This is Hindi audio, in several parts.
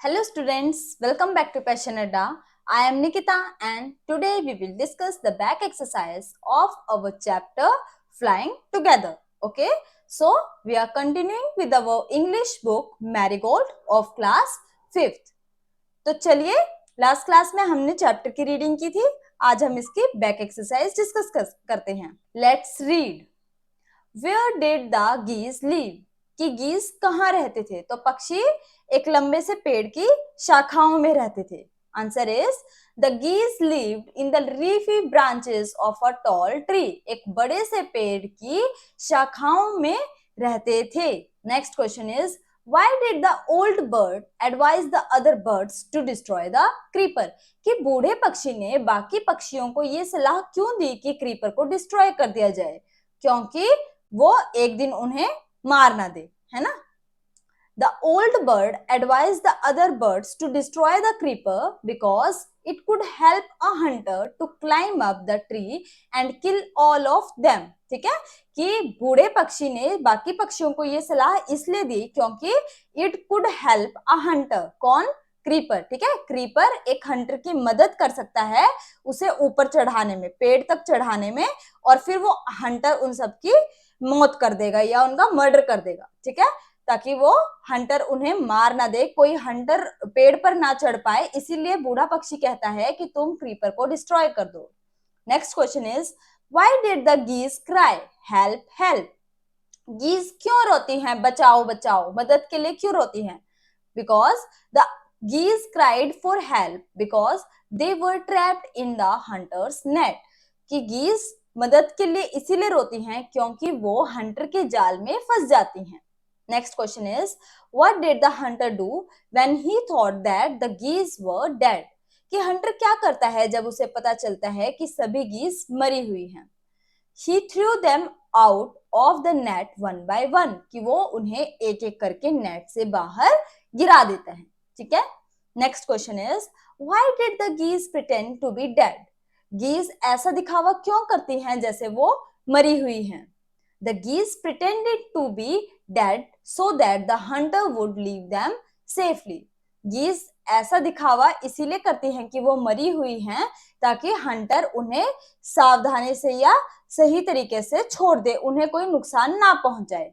Hello students, welcome back to Passion Adda. I am Nikita and today we will discuss the back exercise of our chapter Flying Together. Okay, so we are continuing with our English book Marigold of class 5th. तो चलिए लास्ट क्लास में हमने चैप्टर की रीडिंग की थी, आज हम इसकी बैक एक्सरसाइज डिस्कस करते हैं. Let's read. Where did the geese live? कि गीज कहाँ रहते थे? तो पक्षी एक लंबे से पेड़ की शाखाओं में रहते थे. Answer is the geese lived in the leafy branches of a tall tree. एक बड़े से पेड़ की शाखाओं में रहते थे. Next question is why did the old bird advise the other birds to destroy the creeper? कि बूढ़े पक्षी ने बाकी पक्षियों को ये सलाह क्यों दी कि क्रीपर को डिस्ट्रॉय कर दिया जाए? क्योंकि वो एक दिन उन्हें मार ना दे, है ना. The old bird advised the other birds to destroy the creeper because it could help a hunter to climb up the tree and kill all of them. ठीक है कि बूढ़े पक्षी ने बाकी पक्षियों को ये सलाह इसलिए दी क्योंकि it could help a hunter. कौन? क्रीपर. ठीक है, क्रीपर एक हंटर की मदद कर सकता है उसे ऊपर चढ़ाने में, पेड़ तक चढ़ाने में, और फिर वो हंटर उन सब की मौत कर देगा या उनका मर्डर कर देगा. ठीक है, ताकि वो हंटर उन्हें मार ना दे, कोई हंटर पेड़ पर ना चढ़ पाए, इसीलिए बूढ़ा पक्षी कहता है कि तुम क्रीपर को डिस्ट्रॉय कर दो. Next question is why did the geese cry help help? Geese क्यों रोती हैं बचाओ बचाओ, मदद के लिए क्यों रोती हैं? Because the geese cried for help because they were trapped in the hunter's net. कि गीज मदद के लिए इसीलिए रोती हैं क्योंकि वो हंटर के जाल में फंस जाती हैं. Next question is, what did the hunter do when he thought that the geese were dead? कि हंटर क्या करता है जब उसे पता चलता है कि सभी गीज मरी हुई हैं? He threw them out of the net one by one. कि वो उन्हें एक एक करके नेट से बाहर गिरा देता है. ठीक है. Next question is why did the geese pretend to be dead? गीज ऐसा दिखावा क्यों करती हैं जैसे वो मरी हुई हैं? The geese pretended to be dead so that the hunter would leave them safely. गीज ऐसा दिखावा इसीलिए करती हैं कि वो मरी हुई हैं ताकि हंटर उन्हें सावधानी से या सही तरीके से छोड़ दे, उन्हें कोई नुकसान ना पहुंचाए.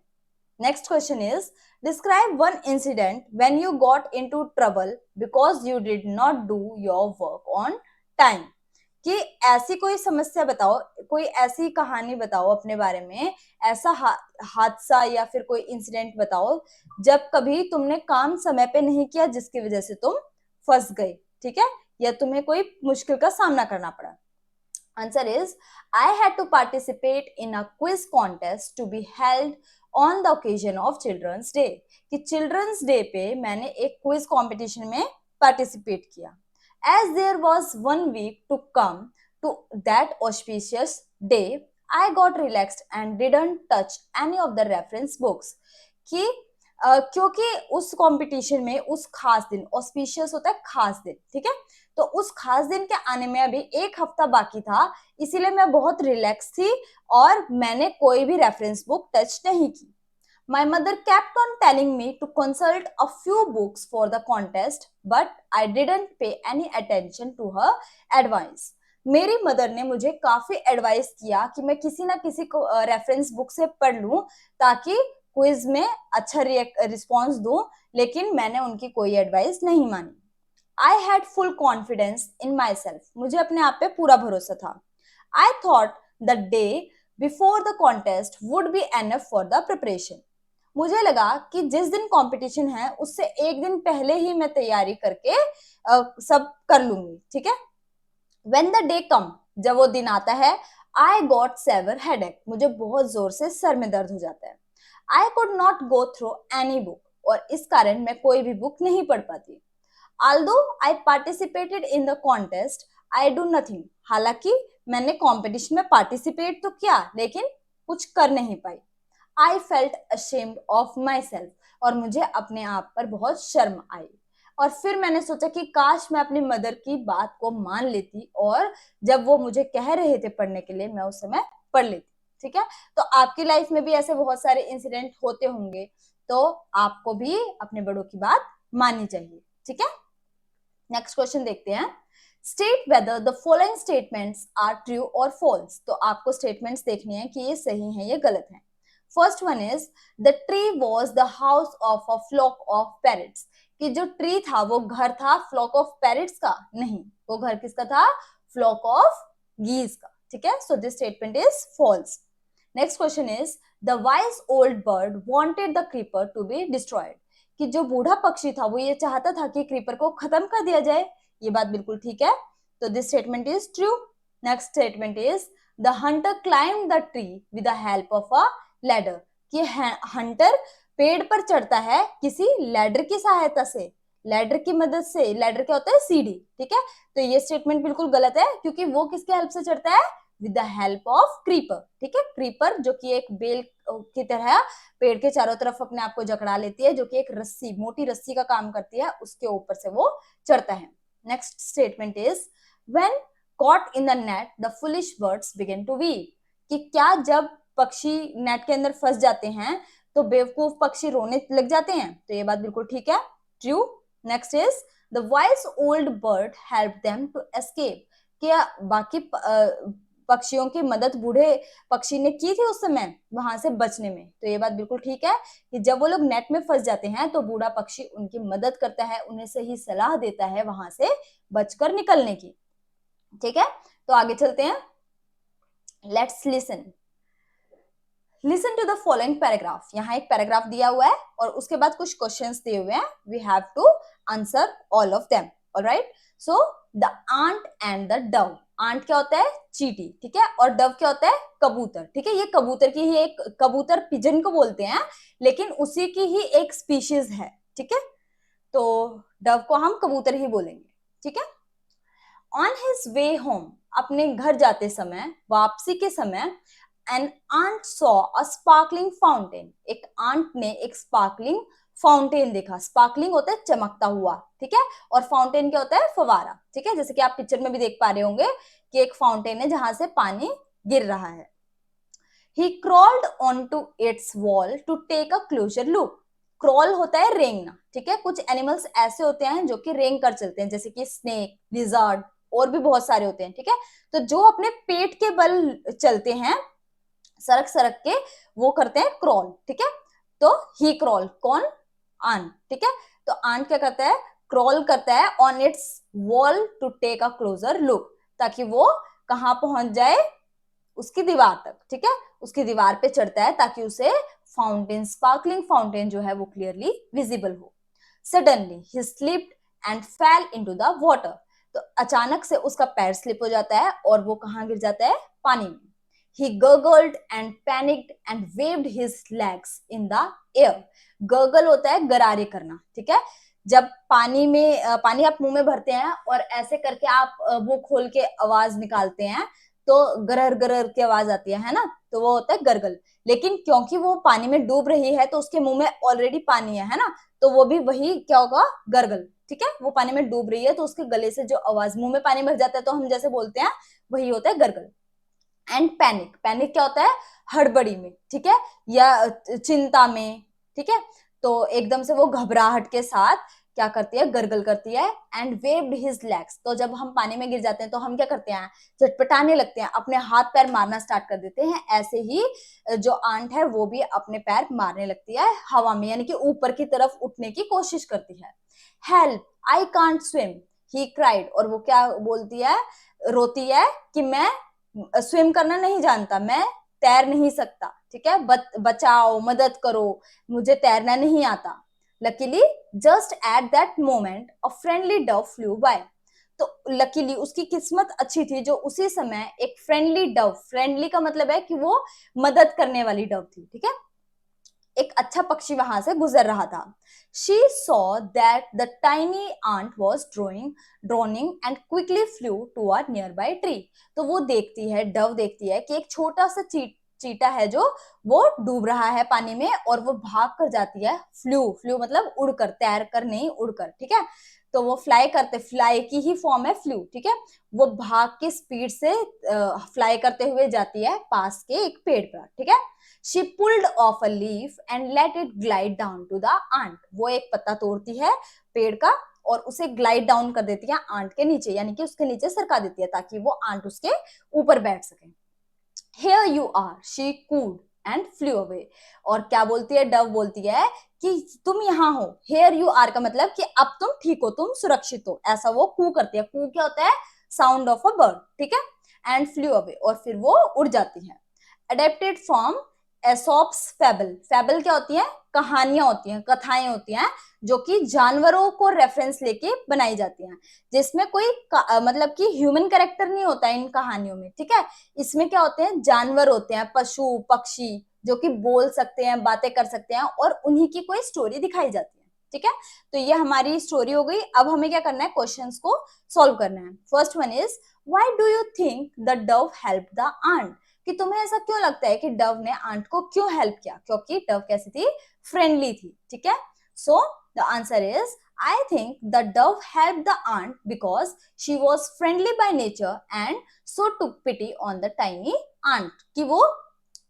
Next question is describe one incident when you got into trouble because you did not do your work on time. कि ऐसी कोई समस्या बताओ, कोई ऐसी कहानी बताओ अपने बारे में, ऐसा हादसा या फिर कोई इंसिडेंट बताओ जब कभी तुमने काम समय पे नहीं किया जिसकी वजह से तुम फंस गए. ठीक है, या तुम्हें कोई मुश्किल का सामना करना पड़ा. Answer is I had to participate in a quiz contest to be held on the occasion of children's day. कि चिल्ड्रंस डे पे मैंने एक क्विज कॉम्पिटिशन में पार्टिसिपेट किया. As there was 1 week to come to that auspicious day, I got relaxed and didn't touch any of the reference books. कि क्योंकि उस कंपटीशन में उस खास दिन, ऑस्पिशियस होता है खास दिन, ठीक है, तो उस खास दिन के आने में अभी एक हफ्ता बाकी था, इसीलिए मैं बहुत रिलैक्स थी और मैंने कोई भी रेफरेंस बुक टच नहीं की. My mother kept on telling me to consult a few books for the contest, but I didn't pay any attention to her advice. मेरी मदर ने मुझे काफी एडवाइस किया कि मैं किसी ना किसी को रेफरेंस बुक से पढ़ लूं ताकि क्विज में अच्छा रिस्पॉन्स दूं, लेकिन मैंने उनकी कोई एडवाइस नहीं मानी. I had full confidence in myself. मुझे अपने आप पे पूरा भरोसा था. I thought the day before the contest would be enough for the preparation. मुझे लगा कि जिस दिन कंपटीशन है उससे एक दिन पहले ही मैं तैयारी करके सब कर लूंगी. ठीक है. When the day come, जब वो दिन आता है, I got severe headache. मुझे बहुत जोर से सर में दर्द हो जाता है. I could not go through any book. और इस कारण मैं कोई भी बुक नहीं पढ़ पाती. Although I participated in the contest, I do nothing. हालांकि मैंने कंपटीशन में पार्टिसिपेट तो किया लेकिन कुछ कर नहीं पाई. I felt ashamed of myself. और मुझे अपने आप पर बहुत शर्म आई. और फिर मैंने सोचा कि काश मैं अपनी मदर की बात को मान लेती और जब वो मुझे कह रहे थे पढ़ने के लिए मैं उस समय पढ़ लेती. ठीक है, तो आपकी लाइफ में भी ऐसे बहुत सारे इंसिडेंट होते होंगे, तो आपको भी अपने बड़ों की बात माननी चाहिए. ठीक है, नेक्स्ट क्वेश्चन देखते हैं। State whether the following statements are true और फॉल्स। तो आपको स्टेटमेंट्स देखनी है कि ये सही है, ये गलत है। First one is the tree was the house of a flock of parrots. कि जो ट्री था वो घर था फ्लॉक ऑफ पैरट्स का? नहीं, वो घर किसका था? फ्लॉक ऑफ गीज का। ठीक है, so this statement is false. Next question is the wise old bird wanted the creeper to be destroyed. कि जो बूढ़ा पक्षी था वो ये चाहता था कि क्रीपर को खत्म कर दिया जाए। ये बात बिल्कुल ठीक है, तो this statement is true. Next statement is the Hunter climb the tree with the help of a ladder. कि हंटर पेड़ पर चढ़ता है किसी लैडर की सहायता से, लैडर की मदद से। लैडर क्या होता है? सीढ़ी। ठीक है, तो ये स्टेटमेंट बिल्कुल गलत है, क्योंकि वो किसके हेल्प से चढ़ता है? With the help of creeper. ठीक है, क्रीपर जो कि एक बेल की तरह पेड़ के चारों तरफ अपने आप को जकड़ा लेती है, जो कि एक रस्सी, मोटी रस्सी का काम करती है, उसके ऊपर से वो चढ़ता है। Next statement is when caught in the net the foolish birds begin to weep. कि क्या जब पक्षी नेट के अंदर फंस जाते हैं तो बेवकूफ पक्षी रोने लग जाते हैं? तो ये बात बिल्कुल ठीक है, true. Next is the wise old bird help them to escape. क्या बाकी पक्षियों की मदद बूढ़े पक्षी ने की थी उस समय वहां से बचने में? तो ये बात बिल्कुल ठीक है कि जब वो लोग नेट में फंस जाते हैं तो बूढ़ा पक्षी उनकी मदद करता है, उन्हें सही सलाह देता है वहां से बचकर निकलने की। ठीक है, तो आगे चलते हैं। Let's listen to the following paragraph. यहाँ एक पैराग्राफ दिया हुआ है और उसके बाद कुछ क्वेश्चंस दिए हुए हैं, we have to answer all of them. Alright, so the ant and the dove. Ant क्या होता है? चींटी। ठीक है, और डव क्या होता है? कबूतर। ठीक है, ये कबूतर की ही एक, कबूतर पिजन को बोलते हैं, लेकिन उसी की ही एक स्पीशीज है। ठीक है, तो डव को हम कबूतर ही बोलेंगे। ठीक है, ऑन हिज वे होम, अपने घर जाते समय, वापसी के समय, an ant saw a sparkling fountain. एक आंट ने एक स्पार्कलिंग फाउंटेन देखा। स्पार्कलिंग होता है चमकता हुआ, ठीक है, और फाउंटेन क्या होता है? फवारा। ठीक है, जैसे कि आप पिक्चर में भी देख पा रहे होंगे कि एक फाउंटेन है जहां से पानी गिर रहा है। He crawled onto its wall to take a closer look. Crawl होता है रेंगना। ठीक है, कुछ एनिमल्स ऐसे होते हैं जो कि रेंग कर चलते हैं, जैसे कि स्नेक, लिजर्ड, और भी बहुत सारे होते हैं। ठीक है, तो जो अपने पेट के बल चलते हैं, सरक सरक के, वो करते हैं क्रॉल। ठीक है, तो ही क्रॉल, कौन? आंट। ठीक है, तो आंट क्या करता है? क्रॉल करता है on its wall to take a closer look, ताकि वो कहां पहुंच जाए? उसकी दीवार तक। ठीक है, उसकी दीवार पे चढ़ता है ताकि उसे फाउंटेन, स्पार्कलिंग फाउंटेन जो है वो क्लियरली विजिबल हो। Suddenly he slipped and fail into the water. तो अचानक से उसका पैर स्लिप हो जाता है और वो कहां गिर जाता है? पानी में। He gurgled and panicked and waved his legs in the air. Gurgle होता है गरारे करना। ठीक है, जब पानी में, पानी आप मुंह में भरते हैं और ऐसे करके आप मुंह खोल के आवाज निकालते हैं तो गरर गरर की आवाज आती है ना, तो वो होता है गरगल। लेकिन क्योंकि वो पानी में डूब रही है तो उसके मुंह में ऑलरेडी पानी है ना, तो वो भी वही क्या होगा? गरगल। ठीक है, वो पानी में डूब रही है तो उसके गले से जो आवाज, मुंह में पानी भर जाता है तो हम जैसे बोलते हैं, वही होता है गरगल। एंड पैनिक, पैनिक क्या होता है? हड़बड़ी में। ठीक है, या चिंता में। ठीक है, तो एकदम से वो घबराहट के साथ क्या करती है? गरगल करती है। एंड वेव्ड हिज लेग्स, तो जब हम पानी में गिर जाते हैं तो हम क्या करते हैं? चटपटाने लगते हैं, अपने हाथ पैर मारना स्टार्ट कर देते हैं। ऐसे ही जो आंट है वो भी अपने पैर मारने लगती है हवा में, यानी कि ऊपर की तरफ उठने की कोशिश करती है। Help, I can't swim, he cried. और वो क्या बोलती है? रोती है कि मैं स्विम करना नहीं जानता, मैं तैर नहीं सकता। ठीक है, बचाओ, मदद करो, मुझे तैरना नहीं आता। Luckily just at that moment a friendly dove flew by. तो लकीली, उसकी किस्मत अच्छी थी, जो उसी समय एक फ्रेंडली डव, फ्रेंडली का मतलब है कि वो मदद करने वाली डव थी। ठीक है, एक अच्छा पक्षी वहां से गुजर रहा था। She saw that the tiny ant was drowning and quickly flew to a nearby tree. तो वो देखती है, डव देखती है कि एक छोटा सा चीटा है जो वो डूब रहा है पानी में, और वो भाग कर जाती है। फ्लू मतलब उड़कर, तैर कर नहीं, उड़कर। ठीक है, तो वो फ्लाई की ही फॉर्म है फ्लू। ठीक है, वो भाग के स्पीड से फ्लाई करते हुए जाती है पास के एक पेड़ पर। ठीक है, She pulled off a leaf and let it glide down to the ant. वो एक पत्ता तोड़ती है पेड़ का और उसे ग्लाइड डाउन कर देती है आंट के नीचे, यानी कि उसके नीचे सरका देती है ताकि वो आंट उसके ऊपर बैठ सके। Here you are, she cooed and flew away. और क्या बोलती है, डव बोलती है कि तुम यहाँ हो। Here you are का मतलब कि अब तुम ठीक हो, तुम सुरक्षित हो, ऐसा वो कू करती है। कू क्या होता है, साउंड ऑफ अ बर्ड, ठीक है। एंड फ्लू अवे, और फिर वो उड़ जाती है। Adapted from Aesop's fable. Fable क्या होती है, कहानियां होती हैं, कथाएं होती हैं जो कि जानवरों को रेफरेंस लेके बनाई जाती हैं, जिसमें कोई मतलब कि ह्यूमन कैरेक्टर नहीं होता है इन कहानियों में, ठीक है। इसमें क्या होते हैं, जानवर होते हैं, पशु पक्षी जो कि बोल सकते हैं, बातें कर सकते हैं, और उन्हीं की कोई स्टोरी दिखाई जाती है, ठीक है। तो ये हमारी स्टोरी हो गई। अब हमें क्या करना है, क्वेश्चंस को सॉल्व करना है। First one is, why do you think the dove help the ant? कि तुम्हें ऐसा क्यों लगता है कि डव ने आंट को क्यों हेल्प किया? क्योंकि डव कैसी थी, फ्रेंडली थी, ठीक है। So the answer is, I think the dove helped the ant because she was friendly by nature and so took pity on the tiny ant. कि वो,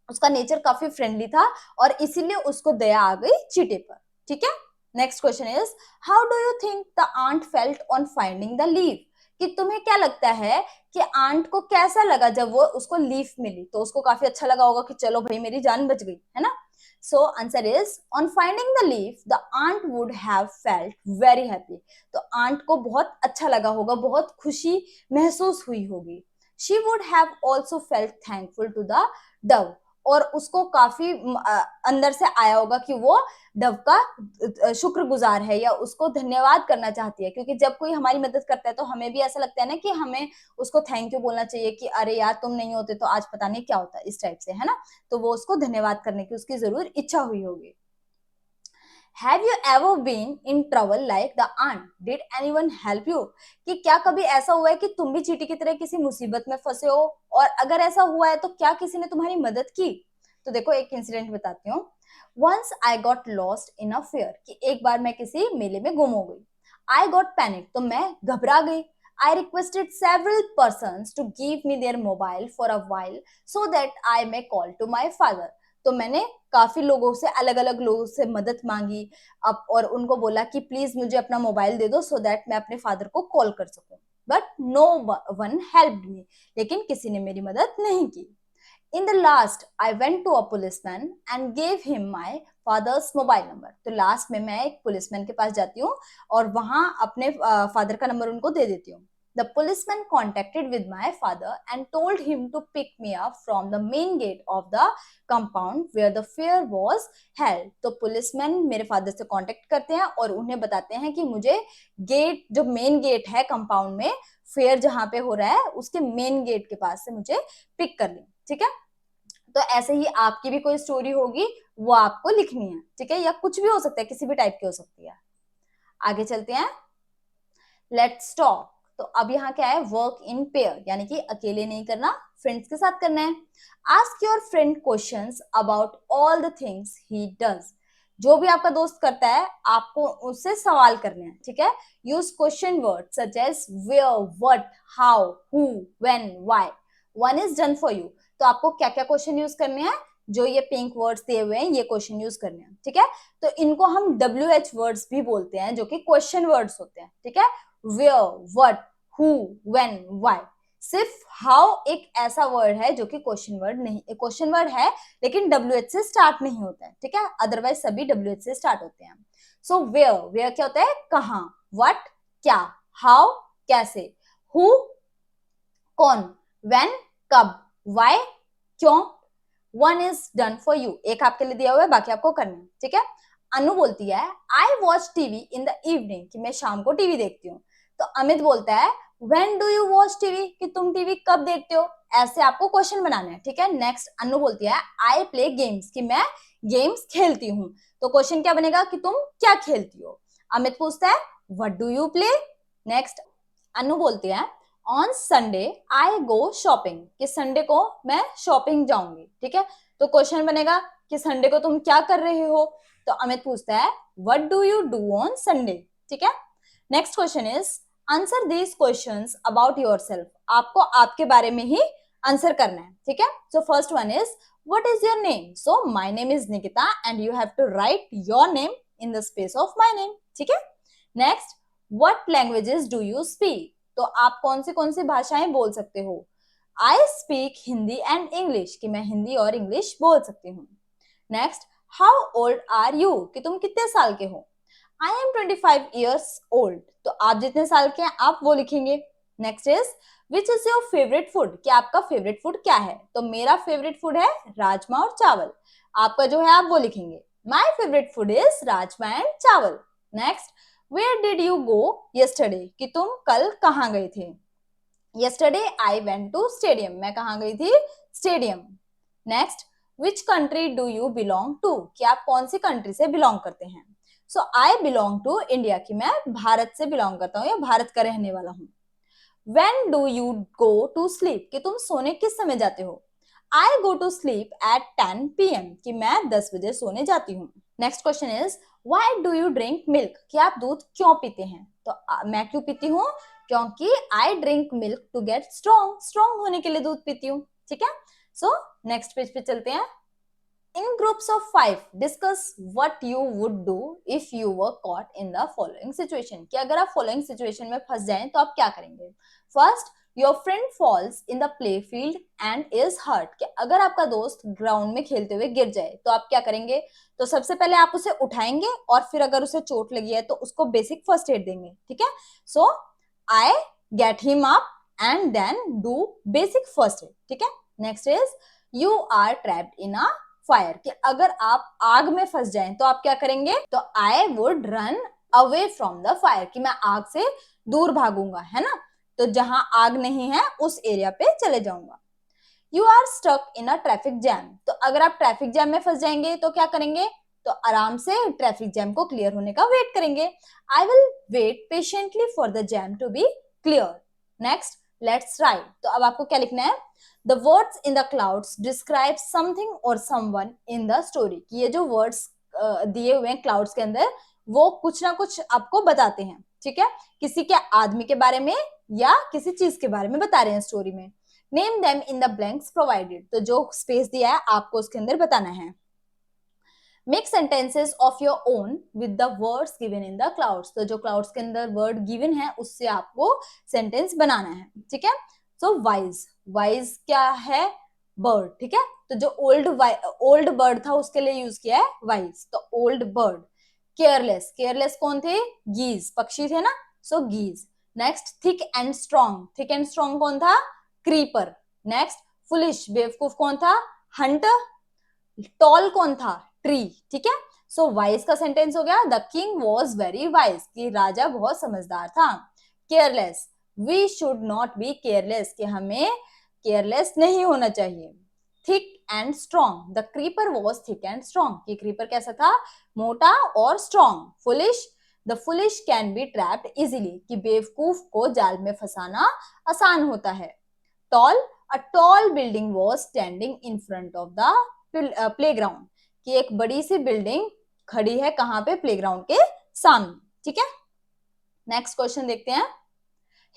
उसका नेचर काफी फ्रेंडली था और इसीलिए उसको दया आ गई चींटी पर, ठीक है। Next question is, how do you think the ant felt on finding the leaf? कि तुम्हें क्या लगता है कि आंट को कैसा लगा जब वो उसको लीफ मिली? तो उसको काफी अच्छा लगा होगा कि चलो भाई मेरी जान बच गई, है ना। So answer is, on finding the leaf, the ant would have felt very happy. तो आंट को बहुत अच्छा लगा होगा, बहुत खुशी महसूस हुई होगी। She would have also felt thankful to the dove. और उसको काफी अंदर से आया होगा कि वो डव का शुक्रगुजार है या उसको धन्यवाद करना चाहती है, क्योंकि जब कोई हमारी मदद करता है तो हमें भी ऐसा लगता है ना कि हमें उसको थैंक यू बोलना चाहिए कि अरे यार तुम नहीं होते तो आज पता नहीं क्या होता, इस टाइप से, है ना। तो वो उसको धन्यवाद करने की उसकी जरूर इच्छा हुई होगी। Have you ever been in trouble like the ant? Did anyone help you? कि क्या कभी ऐसा हुआ है कि तुम भी चींटी की तरह किसी मुसीबत में फंसे हो, और अगर ऐसा हुआ है तो क्या किसी ने तुम्हारी मदद की? तो देखो एक इंसिडेंट बताती हूँ। Once I got lost in a fair, कि एक बार मैं किसी मेले में गुम हो गई। I got panicked, तो मैं घबरा गई। I requested several persons to give me their mobile for a while so that I may call to my father. तो मैंने काफी लोगों से, अलग अलग लोगों से मदद मांगी अब, और उनको बोला कि प्लीज मुझे अपना मोबाइल दे दो सो दैट मैं अपने फादर को कॉल कर सकूं। But no one helped me, लेकिन किसी ने मेरी मदद नहीं की। In the last I went to a policeman and gave him my father's mobile number. तो लास्ट में मैं एक पुलिसमैन के पास जाती हूँ और वहां अपने फादर का नंबर उनको दे देती हूँ। The policeman contacted with my father and told him to pick me up from the main gate of the compound where the fair was held. तो पुलिसमैन मेरे फादर से कांटेक्ट करते हैं और उन्हें बताते हैं कि मुझे गेट, जो मेन गेट है कंपाउंड में, फेयर जहां पे हो रहा है उसके मेन गेट के पास से मुझे पिक कर लें, ठीक है। तो ऐसे ही आपकी भी कोई स्टोरी होगी, वो आपको लिखनी है, ठीक है, या कुछ भी हो सकता है, किसी भी टाइप की हो सकती है। आगे चलते हैं, लेट्स टॉक। तो अब यहाँ क्या है, वर्क इन पेयर, यानी कि अकेले नहीं करना, फ्रेंड्स के साथ करना है। Ask your friend questions about all the things he does. जो भी आपका दोस्त करता है आपको उससे सवाल करने हैं, ठीक है। Use question word such as where, what, how, who, when, why. One is done for you. तो आपको क्या क्या क्वेश्चन यूज करने हैं, जो ये पिंक वर्ड्स दिए हुए हैं ये क्वेश्चन यूज करने हैं, ठीक है। तो इनको हम WH वर्ड्स भी बोलते हैं, जो कि क्वेश्चन वर्ड्स होते हैं, ठीक है। Where, what, who, when, why. सिर्फ हाउ एक ऐसा वर्ड है जो कि क्वेश्चन वर्ड नहीं, क्वेश्चन वर्ड है लेकिन WH से स्टार्ट नहीं होता है, ठीक है। अदरवाइज सभी WH से स्टार्ट होते हैं। सो वेयर, वेयर क्या होता है, कहाँ। व्हाट, क्या। हाउ, कैसे। हु, कौन। व्हेन, कब। व्हाई, क्यों। One is done for you, एक आपके लिए दिया हुआ है, बाकी आपको करना है, ठीक है। अनु बोलती है, I watch TV in the evening, कि मैं शाम को टीवी देखती हूँ। तो अमित बोलता है, when do you watch TV, कि तुम टीवी कब देखते हो। ऐसे आपको क्वेश्चन बनाना है, ठीक है। नेक्स्ट अनु बोलती है, आई प्ले गेम्स, कि मैं गेम्स खेलती हूँ। तो क्वेश्चन क्या बनेगा कि तुम क्या खेलती हो। अमित पूछता है, what do you play. Next Anu बोलती है, on Sunday I go shopping, कि संडे को मैं शॉपिंग जाऊंगी, ठीक है। तो क्वेश्चन बनेगा कि संडे को तुम क्या कर रहे हो। तो अमित पूछता है, what do you do on Sunday, ठीक है। Next question is, answer these questions about yourself, आपको आपके बारे में ही आंसर करना है, ठीक है। So first one is, what is your name. So my name is Nikita and you have to write your name in the space of my name, ठीक है। Next, what languages do you speak, तो आप कौन सी भाषाएं बोल सकते हो. I speak Hindi and English, कि मैं हिंदी और इंग्लिश बोल सकती हूँ. Next, how old are you, कि तुम कितने साल के हो. आई एम 25 years ओल्ड, तो आप जितने साल के हैं आप वो लिखेंगे. Next is which is your favourite food, कि आपका फेवरेट फूड क्या है. तो मेरा फेवरेट फूड है राजमा और चावल. आपका जो है आप वो लिखेंगे. My favourite food is rajma and chawal. Next, where did you go yesterday, कि तुम कल कहाँ गए थे. Yesterday I went to stadium, मैं कहाँ गई थी, stadium. Next, which country do you belong to, कि आप कौन सी कंट्री से बिलोंग करते हैं. So I belong to India, कि मैं भारत से बिलोंग करता हूँ या भारत का रहने वाला हूँ. When do you go to sleep, कि तुम सोने किस समय जाते हो. I go to sleep at 10 PM, कि मैं 10 बजे सोने जाती हूँ. Next question is why do you drink milk, कि आप दूध क्यों पीते हैं. तो मैं क्यों पीती हूँ, क्योंकि I drink milk to get strong, strong होने के लिए दूध पीती हूँ. ठीक है. सो नेक्स्ट पेज पे चलते हैं. In groups of 5 discuss what you would do if you were caught in the following situation, कि अगर आप following situation में फंस जाएं तो आप क्या करेंगे. First, your friend falls in the play field and is hurt, कि अगर आपका दोस्त ग्राउंड में खेलते हुए गिर जाए तो आप क्या करेंगे. तो सबसे पहले आप उसे उठाएंगे और फिर अगर उसे चोट लगी है तो उसको बेसिक फर्स्ट एड देंगे. ठीक है. So I get him up and then do basic first aid. ठीक है. Next is you are trapped in a fire, कि अगर आप आग में फंस जाएं तो आप क्या करेंगे. तो I would run away from the fire, कि मैं आग से दूर भागूंगा, है ना. तो जहां आग नहीं है उस एरिया पे चले जाऊंगा. You are stuck in a traffic jam, तो अगर आप ट्रैफिक जैम में फंस जाएंगे तो क्या करेंगे. तो आराम से ट्रैफिक जैम को क्लियर होने का वेट करेंगे. I will wait patiently for the jam to be clear. Next, let's write, तो अब आपको क्या लिखना है. The words in the clouds describe something or someone in the story, कि ये जो words दिए हुए हैं क्लाउड्स के अंदर वो कुछ ना कुछ आपको बताते हैं. ठीक है. किसी के आदमी के बारे में या किसी चीज के बारे में बता रहे हैं स्टोरी में. Name them in the blanks provided, तो जो स्पेस दिया है आपको उसके अंदर बताना है. Make sentences of your own with the words given in the clouds, तो जो क्लाउड्स के अंदर वर्ड गिवन है उससे आपको सेंटेंस बनाना है. ठीक है. सो वाइज, वाइज क्या है, बर्ड. ठीक है. तो जो ओल्ड बर्ड था उसके लिए यूज किया है वाइज, तो ओल्ड बर्ड. केयरलेस, केयरलेस कौन थे, गीज, पक्षी थे ना. So geese. Next, thick and strong, thick and strong कौन था, क्रीपर. नेक्स्ट, फुलिश, बेवकूफ कौन था, हंटर. टॉल कौन था, ट्री. ठीक है. सो वाइज का सेंटेंस हो गया the king was very wise, कि राजा बहुत समझदार था. Careless, we should not be careless, कि हमें केयरलेस नहीं होना चाहिए. Thick and strong, the creeper was thick and strong, कि क्रीपर कैसा था, मोटा और strong. Foolish, the foolish can be trapped easily, कि बेवकूफ को जाल में फंसाना आसान होता है. Tall, a tall building was standing in front of the playground, कि एक बड़ी सी बिल्डिंग खड़ी है कहां पे, प्लेग्राउंड के सामने. ठीक है. नेक्स्ट क्वेश्चन देखते हैं.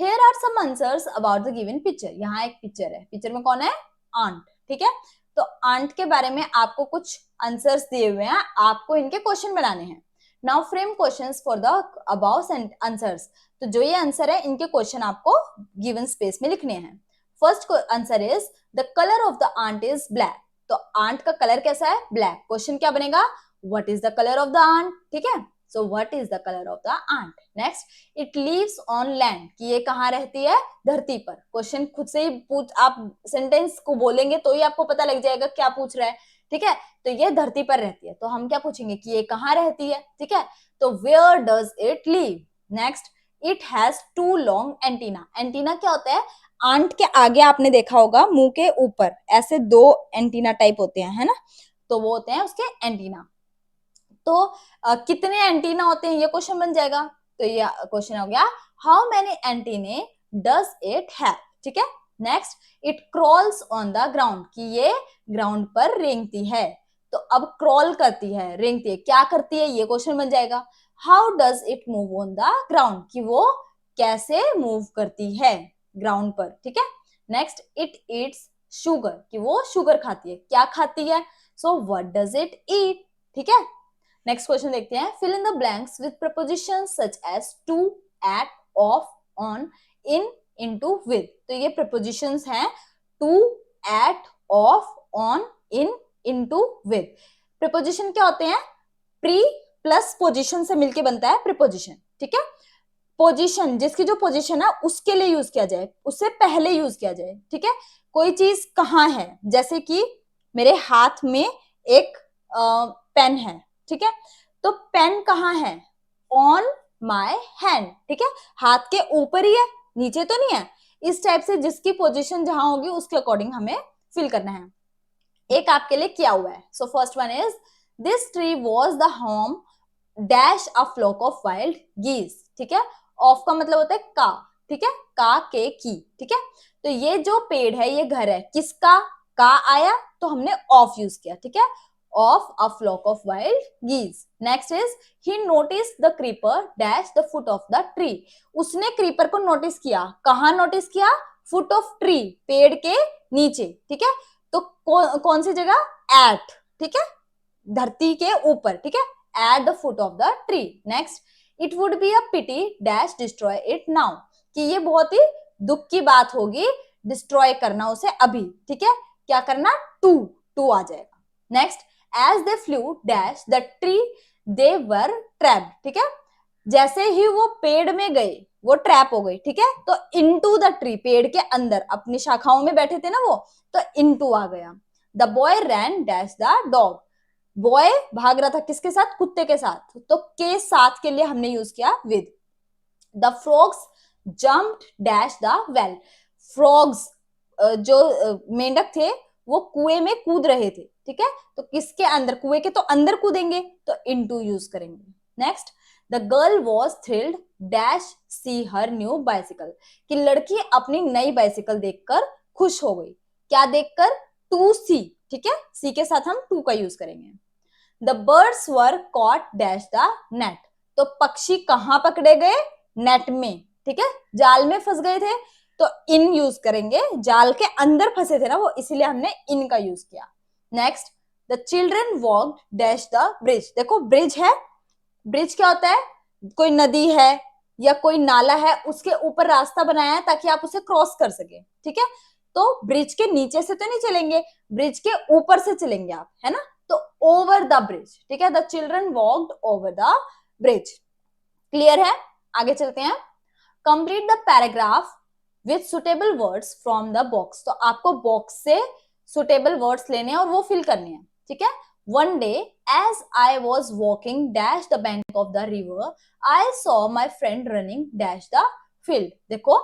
Here are some answers about the given picture. यहाँ एक पिक्चर है, पिक्चर में कौन है, आंट. ठीक है. तो आंट के बारे में आपको कुछ आंसर्स दिए हुए हैं, आपको इनके क्वेश्चन बनाने हैं. Now frame questions for the about answers, तो जो ये आंसर है इनके क्वेश्चन आपको गिवन स्पेस में लिखने हैं. First answer is the colour of the ant is black, तो आंट का कलर कैसा है, ब्लैक. क्वेश्चन क्या बनेगा, what is the colour of the ant. ठीक है. So what is the colour of the ant. Next, it lives on land, कि ये कहाँ रहती है, धरती पर. क्वेश्चन खुद से ही पूछ, आप सेंटेंस को बोलेंगे तो ही आपको पता लग जाएगा क्या पूछ रहा है. ठीक है. तो ये धरती पर रहती है, तो हम क्या पूछेंगे कि ये कहाँ रहती है. ठीक है. तो where does it live. Next, it has 2 long antenna. Antenna क्या होता है, आंट के आगे आपने देखा होगा मुंह के ऊपर ऐसे 2 एंटीना टाइप होते हैं, है ना. तो वो होते हैं उसके एंटीना. तो कितने एंटीना होते हैं ये क्वेश्चन बन जाएगा. तो ये क्वेश्चन हो गया how many antennae does it have. ठीक है. Next, it crawls on the ground, कि ये ग्राउंड पर रेंगती है. तो अब क्रॉल करती है, रेंगती है, क्या करती है, ये क्वेश्चन बन जाएगा. How does it move on the ground, कि वो कैसे मूव करती है ग्राउंड पर. ठीक है. नेक्स्ट, इट ईट्स शुगर, कि वो शुगर खाती है, क्या खाती है. So what does it eat. ठीक है. नेक्स्ट क्वेश्चन देखते हैं. Fill in the blanks with prepositions such as to at, of, on, in, into, with. तो ये प्रीपोजिशंस हैं, to, at, of, on, in, into, with. Preposition क्या होते हैं? प्री प्लस पोजिशन से मिलके बनता है प्रीपोजिशन, ठीक है। पोजीशन, जिसकी जो पोजीशन है उसके लिए यूज किया जाए, उससे पहले यूज किया जाए, ठीक है। कोई चीज कहाँ है, जैसे कि मेरे हाथ में एक पेन है, ठीक है, तो पेन कहाँ है? ऑन माय हैंड, ठीक है, हाथ के ऊपर ही है, नीचे तो नहीं है। इस टाइप से जिसकी पोजीशन जहां होगी उसके अकॉर्डिंग हमें फिल करना है। एक आपके लिए किया हुआ है। So first one is, this tree was the home dash a flock of wild geese, ठीक है। ऑफ का मतलब होता है का, ठीक है, का के की, ठीक है। तो ये जो पेड़ है, ये घर है, किसका? का आया तो हमने ऑफ यूज किया, ठीक है, of a flock of wild geese. Next is, he notice the creeper dash the foot of the tree. उसने क्रीपर को नोटिस किया, कहां नोटिस किया? फुट ऑफ ट्री, पेड़ के नीचे, ठीक है। तो कौन सी जगह? एट, ठीक है, धरती के ऊपर, ठीक है, at the foot of the tree. Next, it would be a pity dash destroy it now, कि ये बहुत ही दुख की बात होगी डिस्ट्रॉय करना उसे अभी, ठीक है। क्या करना? टू, टू आ जाएगा। Next, as they flew dash the tree they were trapped, ठीक है, जैसे ही वो पेड़ में गए वो ट्रैप हो गई, ठीक है। तो इनटू द ट्री, पेड़ के अंदर अपनी शाखाओं में बैठे थे ना वो, तो इनटू आ गया। The boy ran dash the dog, boy भाग रहा था किसके साथ? कुत्ते के साथ, तो के साथ के लिए हमने यूज किया with. The frogs jumped dash the well, frogs जो मेंढक थे वो कुएं में कूद रहे थे, ठीक है, तो किसके अंदर? कुएं के तो अंदर कूदेंगे, तो इनटू यूज करेंगे। Next, the girl was thrilled dash see her new bicycle, कि लड़की अपनी नई बाइसिकल देखकर खुश हो गई। क्या देखकर? टू सी, ठीक है, सी के साथ हम टू का यूज करेंगे। The birds were caught dash the net, तो पक्षी कहां पकड़े गए? नेट में, ठीक है, जाल में फंस गए थे, तो इन यूज करेंगे, जाल के अंदर फंसे थे ना वो, इसीलिए हमने इन का यूज किया। Next, the children walked dash the bridge, देखो ब्रिज है, ब्रिज क्या होता है? कोई नदी है या कोई नाला है, उसके ऊपर रास्ता बनाया है ताकि आप उसे क्रॉस कर सके, ठीक है। तो ब्रिज के नीचे से तो नहीं चलेंगे, ब्रिज के ऊपर से चलेंगे आप, है ना, तो ओवर द ब्रिज, ठीक है, the children walked over the bridge. Clear है? आगे चलते हैं। Complete the paragraph with suitable words from the box, तो आपको बॉक्स से सुटेबल वर्ड्स लेने हैं और वो फिल करने हैं, ठीक है। One day, as I was walking dash the bank of the river, I saw my friend running dash the field. देखो,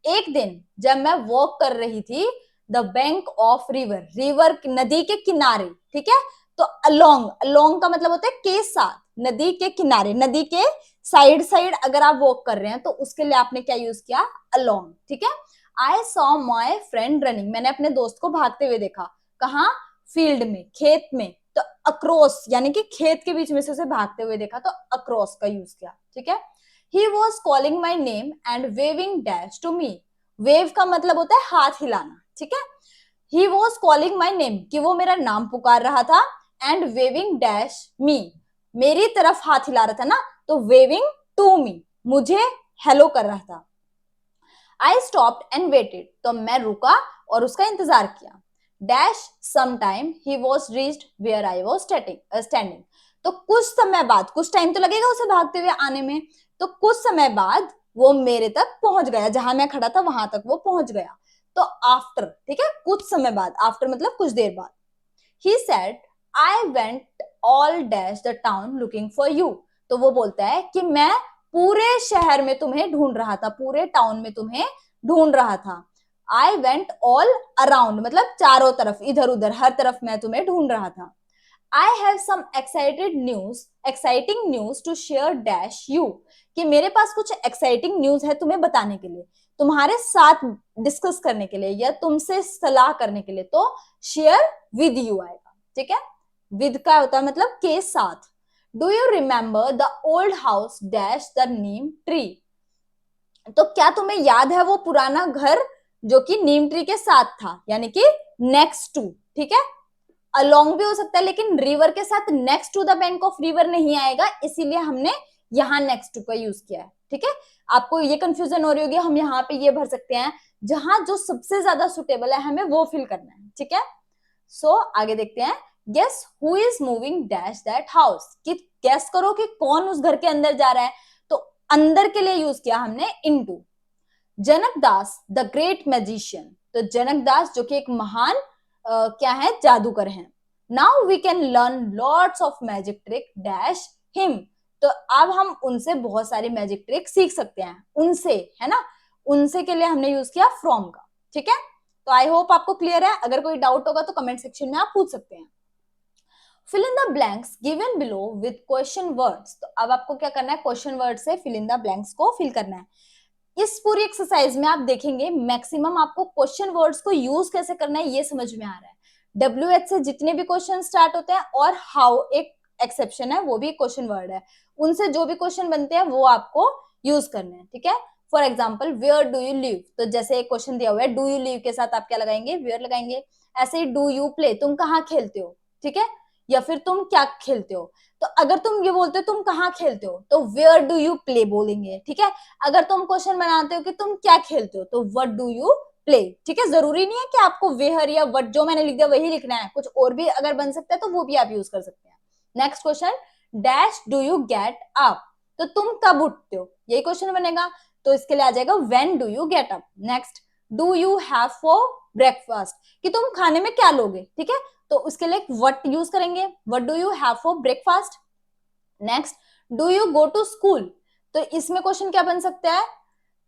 एक दिन जब मैं वॉक कर रही थी the bank of river, river नदी के किनारे, ठीक है, तो अलोंग, अलोंग का मतलब होता है के साथ, नदी के किनारे, नदी के साइड साइड अगर आप वॉक कर रहे हैं तो उसके लिए आपने क्या यूज किया? अलोंग, ठीक है। I saw my friend running, मैंने अपने दोस्त को भागते हुए देखा, कहाँ? फील्ड में, खेत में, तो अक्रॉस यानी कि खेत के बीच में से उसे भागते हुए देखा, तो अक्रॉस का यूज किया, ठीक है। He was calling my name and waving dash to me, wave का मतलब होता है हाथ हिलाना, ठीक है। He was calling my name, कि वो मेरा नाम पुकार रहा था, एंड वेविंग डैश मी, मेरी तरफ हाथ हिला रहा था ना, तो वेविंग टू मी, मुझे हेलो कर रहा था। आई स्टॉप्ड एंड वेटेड, तो मैं रुका और उसका इंतजार किया। Dash some time he was reached where I was standing, तो कुछ समय बाद, कुछ टाइम तो लगेगा उसे भागते हुए आने में, तो कुछ समय बाद वो मेरे तक पहुंच गया, जहां मैं खड़ा था वहां तक वो पहुंच गया। तो आफ्टर, ठीक है, कुछ समय बाद, आफ्टर मतलब कुछ देर बाद। He said I went all dash the town looking for you, तो वो बोलता है कि मैं पूरे शहर में तुम्हें ढूंढ रहा था, पूरे टाउन में तुम्हें ढूंढ रहा था। आई वेंट ऑल अराउंड मतलब चारों तरफ, इधर उधर हर तरफ मैं तुम्हें ढूंढ रहा था। I have some exciting news to share dash you, कि मेरे पास कुछ एक्साइटिंग न्यूज है तुम्हें बताने के लिए, तुम्हारे साथ डिस्कस करने के लिए या तुमसे सलाह करने के लिए, तो शेयर विद यू आएगा, ठीक है। विद का होता है मतलब के साथ। Do you remember the old house dash the Neem tree, तो क्या तुम्हें याद है वो पुराना घर जो कि नीम ट्री के साथ था, यानी कि नेक्स्ट टू, ठीक है। अलोंग भी हो सकता है लेकिन रिवर के साथ next to the bank of river नहीं आएगा, इसीलिए हमने यहां नेक्स्ट टू का यूज किया है, ठीक है, आपको ये कंफ्यूजन हो रही होगी, हम यहाँ पे ये भर सकते हैं, जहां जो सबसे ज्यादा सुटेबल है हमें वो फिल करना है, ठीक है। सो आगे देखते हैं, guess who is moving dash that house, कि गेस करो कि कौन उस घर के अंदर जा रहा है, तो अंदर के लिए यूज किया हमने into. Janak Das the great magician, तो जनक दास जो कि एक महान क्या है, जादूगर हैं। Now we can learn lots of magic trick dash him, तो अब हम उनसे बहुत सारी मैजिक ट्रिक सीख सकते हैं, उनसे, है ना, उनसे के लिए हमने यूज किया फ्रॉम का, ठीक है। तो आई होप आपको क्लियर है, अगर कोई डाउट होगा तो कमेंट सेक्शन में आप पूछ सकते हैं। Fill in the blanks given below with question words, तो अब आपको क्या करना है, क्वेश्चन वर्ड से फिल इन द ब्लैंक्स को फिल करना है। इस पूरी एक्सरसाइज में आप देखेंगे मैक्सिमम आपको क्वेश्चन वर्ड्स को यूज कैसे करना है ये समझ में आ रहा है। WH से जितने भी क्वेश्चन स्टार्ट होते हैं, और हाउ एक एक्सेप्शन है, वो भी क्वेश्चन वर्ड है, उनसे जो भी क्वेश्चन बनते हैं वो आपको यूज करने हैं, ठीक है। For example where do you live, तो जैसे एक क्वेश्चन दिया हुआ है, डू यू लिव के साथ आप क्या लगाएंगे, वेयर लगाएंगे। ऐसे ही डू यू प्ले, तुम कहाँ खेलते हो, ठीक है, या फिर तुम क्या खेलते हो। तो अगर तुम ये बोलते हो तुम कहाँ खेलते हो, तो वेयर डू यू प्ले बोलेंगे, ठीक है। अगर तुम क्वेश्चन बनाते हो कि तुम क्या खेलते हो, तो व्हाट डू यू प्ले, ठीक है। जरूरी नहीं है कि आपको वेयर या व्हाट जो मैंने लिख दिया वही लिखना है, कुछ और भी अगर बन सकता है तो वो भी आप यूज कर सकते हैं। Next question, dash do you get up, तो तुम कब उठते हो, यही क्वेश्चन बनेगा, तो इसके लिए आ जाएगा when do you get up. Next, do you have for breakfast, कि तुम खाने में क्या लोगे, ठीक है, तो उसके लिए व्हाट यूज करेंगे, what do you have for breakfast. Next, do you go to school, तो इसमें क्वेश्चन क्या बन सकता है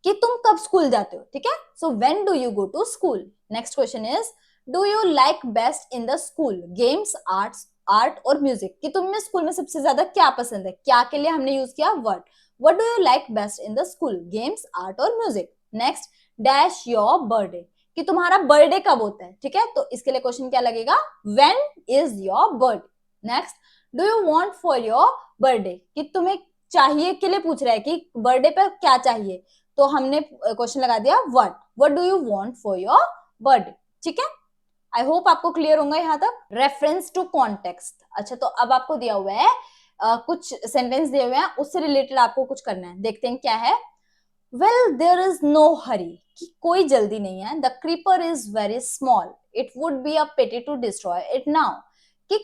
कि तुम कब स्कूल जाते हो, ठीक है, so when do you go to school. Next question is, do you like best in the school, games, arts, art और म्यूजिक, कि तुम्हें स्कूल में सबसे ज्यादा क्या पसंद है, क्या के लिए हमने यूज किया what do you like best in the school, games, art और music. Next, dash your birthday, कि तुम्हारा बर्थडे कब होता है, ठीक है, तो इसके लिए क्वेश्चन क्या लगेगा, when is your birthday. Next, do you want for your birthday, कि तुम्हें चाहिए के लिए पूछ रहा है कि बर्थडे पर क्या चाहिए, तो हमने क्वेश्चन लगा दिया what do you want for your birthday, ठीक है। आई होप आपको क्लियर होगा यहाँ तक। रेफरेंस टू कॉन्टेक्स्ट, अच्छा तो अब आपको दिया हुआ है कुछ सेंटेंस दिए हुए हैं, उससे रिलेटेड आपको कुछ करना है, देखते हैं क्या है। Well there is no hurry, कि कोई जल्दी नहीं है, the creeper is very small, it would be a pity to destroy it now, कि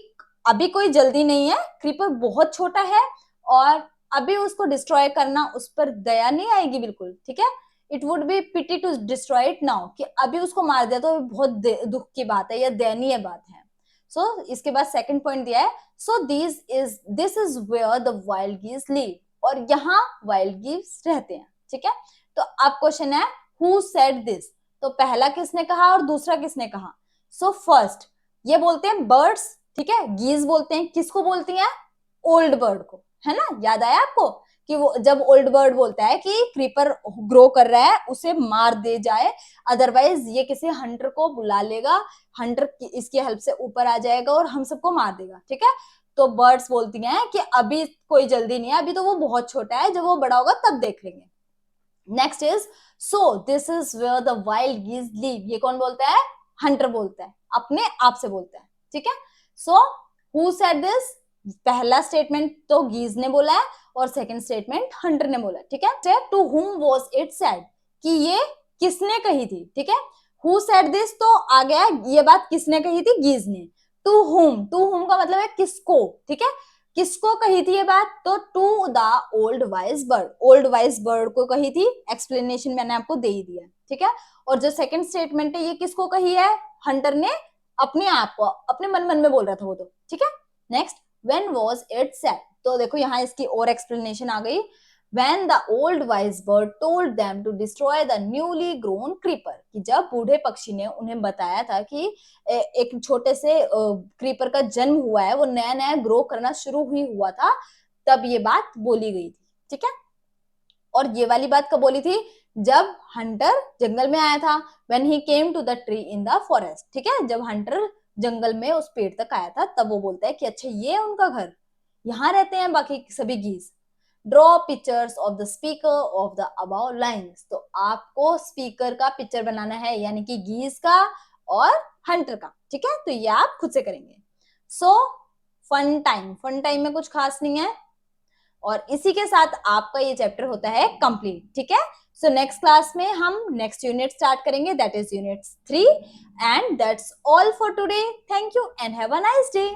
अभी कोई जल्दी नहीं है, क्रीपर बहुत छोटा है और अभी उसको डिस्ट्रॉय करना उस पर दया नहीं आएगी बिल्कुल, ठीक है। It would be pity to destroy it now, कि अभी उसको मार दिया तो बहुत दुख की बात है या दयनीय बात है। सो इसके बाद सेकंड पॉइंट दिया है, so this is where the wild geese live, और यहाँ वाइल्ड गीज रहते हैं, ठीक है। तो अब क्वेश्चन है, हु सेड दिस, तो पहला किसने कहा और दूसरा किसने कहा। सो फर्स्ट ये बोलते हैं बर्ड्स, ठीक है, गीज बोलते हैं, किसको बोलती हैं, ओल्ड बर्ड को, है ना, याद आया आपको कि वो जब ओल्ड बर्ड बोलता है कि क्रीपर ग्रो कर रहा है उसे मार दे जाए, अदरवाइज ये किसी हंटर को बुला लेगा, हंटर इसकी हेल्प से ऊपर आ जाएगा और हम सबको मार देगा, ठीक है। तो बर्ड्स बोलती हैं कि अभी कोई जल्दी नहीं है, अभी तो वो बहुत छोटा है, जब वो बड़ा होगा तब देख लेंगे। Next is, so this is where the wild geese live, ये कौन बोलता है, हंटर बोलता है, अपने आप से बोलता है, ठीक है। सो हु सेड दिस, पहला स्टेटमेंट तो गीज ने बोला है और सेकंड स्टेटमेंट हंटर ने बोला, ठीक है। To whom was it said, कि ये किसने कही थी, ठीक है। हु सेड दिस तो आ गया, ये बात किसने कही थी, गीज ने। टू हुम का मतलब है किसको, ठीक है, किसको कही थी ये बात, तो to the old wise bird, old wise bird को कही थी, एक्सप्लेनेशन मैंने आपको दे ही दिया, ठीक है। और जो सेकंड स्टेटमेंट है ये किसको कही है, हंटर ने अपने आप को, अपने मन मन में बोल रहा था वो तो, ठीक है। Next, when was it said, तो देखो यहाँ इसकी और एक्सप्लेनेशन आ गई, when the old wise bird told them to destroy the newly grown creeper, कि जब बूढ़े पक्षी ने उन्हें बताया था कि एक छोटे से क्रीपर का जन्म हुआ है, वो नया नया ग्रो करना शुरू हुआ था, तब ये बात बोली गई थी, ठीक है। और ये वाली बात कब बोली थी, जब हंटर जंगल में आया था, when he came to the tree in the forest, ठीक है, जब हंटर जंगल में उस पेड़ तक आया था तब वो बोलता है कि अच्छा ये है उनका घर, यहाँ रहते हैं बाकी सभी geese. Draw pictures of the speaker of the above lines, तो आपको स्पीकर का पिक्चर बनाना है, यानी कि गीज का और हंटर का, ठीक है, तो ये आप खुद से करेंगे। सो फन टाइम में कुछ खास नहीं है, और इसी के साथ आपका ये चैप्टर होता है कंप्लीट, ठीक है। सो नेक्स्ट क्लास में हम नेक्स्ट यूनिट स्टार्ट करेंगे, that is unit 3 and that's all for today. Thank you and have a nice day.